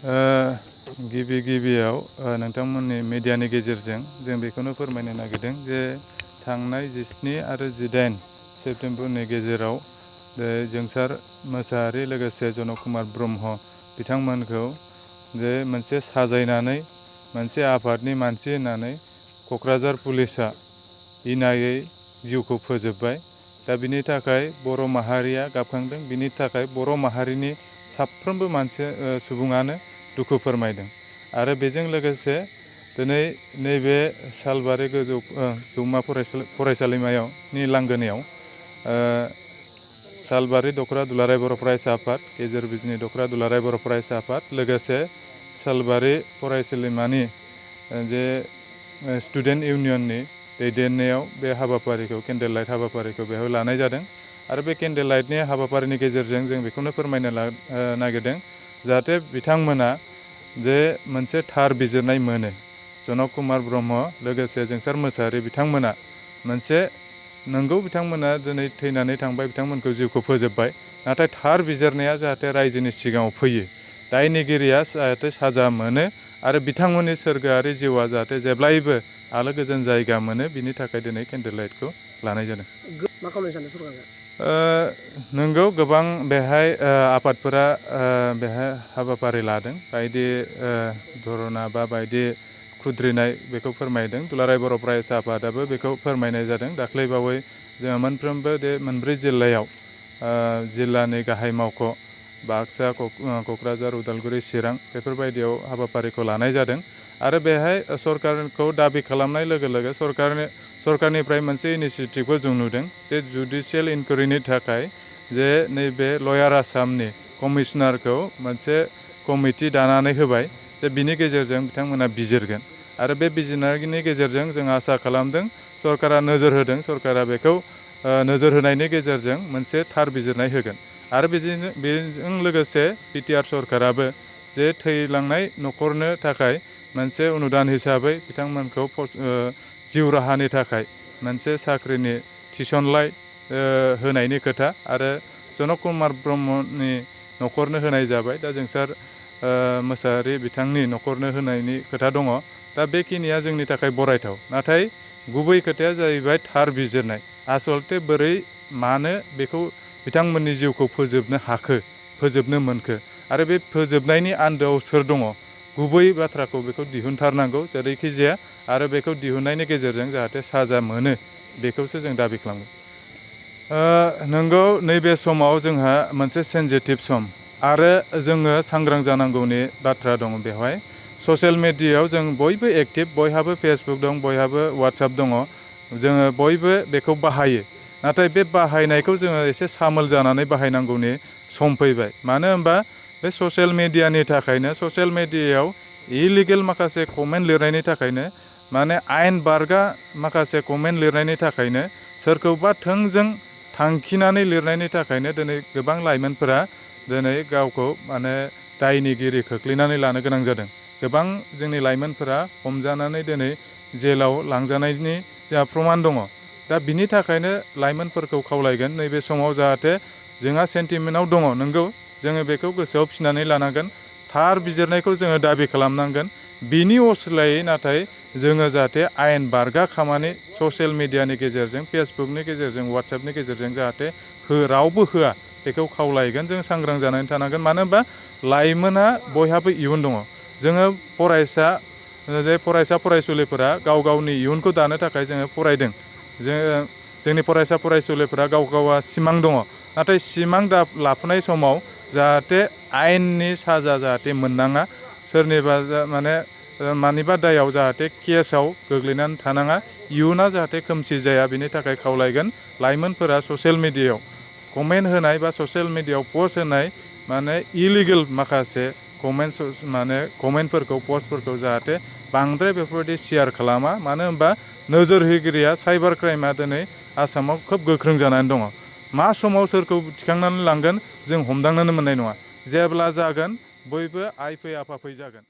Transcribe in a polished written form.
गिबियाव नोंथांमोननि मिडियानि गेजेरजों जों बेखौनो फोरमायनो नागिरदों जे थांनाय 17 आरो 18 सेप्तेम्बरनि गेजेराव जोंसार मोसाहारि लोगोसे जनक कुमार ब्रह्म बिथांमोनखौ जे मोनसे साजायनानै मोनसे आफादनि मानसि होननानै क'क्राझार पुलिसा इनायै जिउखौ फोजोबबाय। दा बिनि थाखाय बर' माहारिया गाबखांदों। बिनि थाखाय बर' माहारिनि साफ्रोमबो सुबुङानो दुखु फोरमायदों। आरो बेजों लोगोसे दिनै नैबे सालबारि गोजौ जौमा फरायसालिमायाव लांगोनायाव सालबारि दख'रा दुलाराय बर' फरायसा आफाद, गेजेर बिजनि दख'रा दुलाराय बर' फरायसा आफाद लोगोसे सालबारि फरायसालिमानि जे स्टुडेन्ट इउनियननि दैदेननायाव बे हाबाफारिखौ केन्डेल लाइट हाबाफारिखौ बेहाय लानाय जादों। आरो बे केन्डेल लाइटनि हाबाफारिनि गेजेरजों जों बेखौनो फोरमायनो नागिरदों जाहाथे बिथांमोना जे मोनसे थार बिजिरनाय मोनो। जनक कुमार ब्रह्म लोगोसे जोंसार मोसाहारि बिथांमोना मोनसे नंगौ बिथांमोना दिनै थैनानै थांबाय, बिथांमोनखौ जिउखौ फोजोबबाय। नाथाय थार बिजिरनाया जाहाथे रायजोनि सिगाङाव फैयो, दायनिगिरिया जाहाथे साजा मोनो आरो बिथांमोननि सोरगोआरि जिउआ जाहाथे जेब्लायबो आलो गोजोन जायगा मोनो, बिनि थाखाय दिनै केन्डेल लाइटखौ लानाय जादों। मा खालामनो सानदों सरकारा? नंगौ गोबां बेहाय आफादफोरा बेहाय हाबाफारि लादों। बायदि धरना बा बायदि खुद्रिनाय बेखौ फोरमायदों। दुलाराय बर' फरायसा आफादाबो बेखौ फोरमायनाय जादों। दाख्लैबावै जोङो मोनफ्रोमबो मोनब्रै जिल्लायाव जिल्लानि गाहाय मावख' बाक्सा, क'क्राझार, उदालगुरि, चिरां बेफोरबायदियाव हाबाफारिखौ लानाय जादों। आरो बेहाय सरकारखौ दाबि खालामनाय लोगो लोगो सरकारनिफ्राय मोनसे इनिसियेटिभखौ जों नुदों जे जुडिसियेल इनकुवेरिनि थाखाय जे नैबे लयार आसामनि कमिसनारखौ मोनसे कमिटि दानानै होबाय। जे बिनि गेजेरजों बिथांमोना बिजिरगोन आरो बे बिजिरनायनि गेजेरजों जों आसा खालामदों सरकारा नोजोर होदों, सरकारा बेखौ नोजोर होनायनि गेजेरजों मोनसे थार बिजिरनाय होगोन। आरो बेजों लोगोसे बिटिआर सरकाराबो जे थैलांनाय न'खरनो थाखाय मोनसे अनुदान हिसाबै बिथांमोनखौ जिउ राहानि थाखाय मोनसे साख्रिनि थिसनलाइ होनायनि खोथा आरो जनक कुमार ब्रह्मनि न'खरनो होनाय जाबाय। दा जोंसार मोसाहारि बिथांनि न'खरनो होनायनि खोथा दङ। दा बेखिनिया जोंनि थाखाय बरायथाव। नाथाय गुबै खोथाया जाहैबाय थार बिजिरनाय। आसलथे बोरै मानो बेखौ बिथांमोननि जिउखौ फोजोबनो मोनखो आरो बे फोजोबनायनि आन्दोआव सोर दङ, गुबै बाथ्राखौ बेखौ दिहुनथारनांगौ जेरैखि जाया। आरो बेखौ दिहुननायनि गेजेरजों जाहाथे साजा मोनो बेखौसो जों दाबि खालामो। नंगौ नैबे समाव जोंहा मोनसे सेन्सिटिभ सम आरो जोङो सांग्रां जानांगौनि बाथ्रा दङ। बेवहाय ससियेल मिडियायाव जों बयबो एक्टिभ, बयहाबो फेसबुक दं, बयहाबो वाट्सएप दङ, जोङो बयबो बेखौ बाहायो। नाथाय बे बाहायनायखौ जोङो एसे सामोल जानानै बाहायनांगौनि सम फैबाय। मानो होनबा बे ससियेल मिडियानि थाखायनो ससियेल मिडियायाव इलिगेल माखासे कमेन्ट लिरनायनि थाखायनो माने आयेन बारगा माखासे कमेन्ट लिरनायनि थाखायनो सोरखौबा थोंजों थांखिनानै लिरनायनि थाखायनो दिनै गोबां लाइमोनफोरा दिनै गावखौ माने दायनिगिरि खोख्लैनानै लानो गोनां जादों। गोबां जोंनि लाइमोनफोरा हमजानानै दिनै जेलाव लांजानायनि जोंहा प्रमान दङ। दा बिनि थाखायनो लाइमोनफोरखौ खावलायगोन नैबे समाव जाहाथे जोंहा सेन्टिमेन्टआव दङ, नंगौ जोङो बेखौ गोसोआव फिनानै लानांगोन। थार बिजिरनायखौ जोङो दाबि खालामनांगोन। बिनि असिलायै नाथाय जोङो जाहाथे आयेन बारगा खामानि ससियेल मिडियानि गेजेरजों, फेसबुकनि गेजेरजों, वाट्सएपनि गेजेरजों जाहाथे रावबो होआ बेखौ खावलायगोन। जों सांग्रां जानानै थानांगोन। मानो होनबा लाइमोना बयहाबो इयुन दङ। जोङो फरायसा फरायसुलिफोरा गाव गावनि इयुनखौ दानो थाखाय जोङो फरायदों। जोंनि फरायसा फरायसुलिफोरा गावहा सिमां दङ। नाथाय सिमां लाफुनाय समाव जाहाथे आयेननि साजा जाहाथे मोननाङा, सोरनिबा मानिबा दायाव जाहाथे केसाव गोग्लैनानै थानाङा, इयुना जाहाथे खोमसि जाया, बिनि थाखाय खावलायगोन लाइमोनफोरा ससियेल मिडियायाव कमेन्ट होनाय बा ससियेल मिडियायाव पस्ट होनाय इलिगेल माखासे कमेन्टफोरखौ, पस्टफोरखौ जाहाथे बांद्राय बेफोरबायदि शेयार खालामा। मानो होनबा नोजोर होगिरिया साइबार क्राइमा दिनै आसामाव खोब गोख्रों जानानै दङ। मा समाव सोरखौ थिखांनानै लांगोन जों हमदांनोनो मोननाय नङा। जेब्ला जागोन बयबो आइ फै आफा फै जागोन।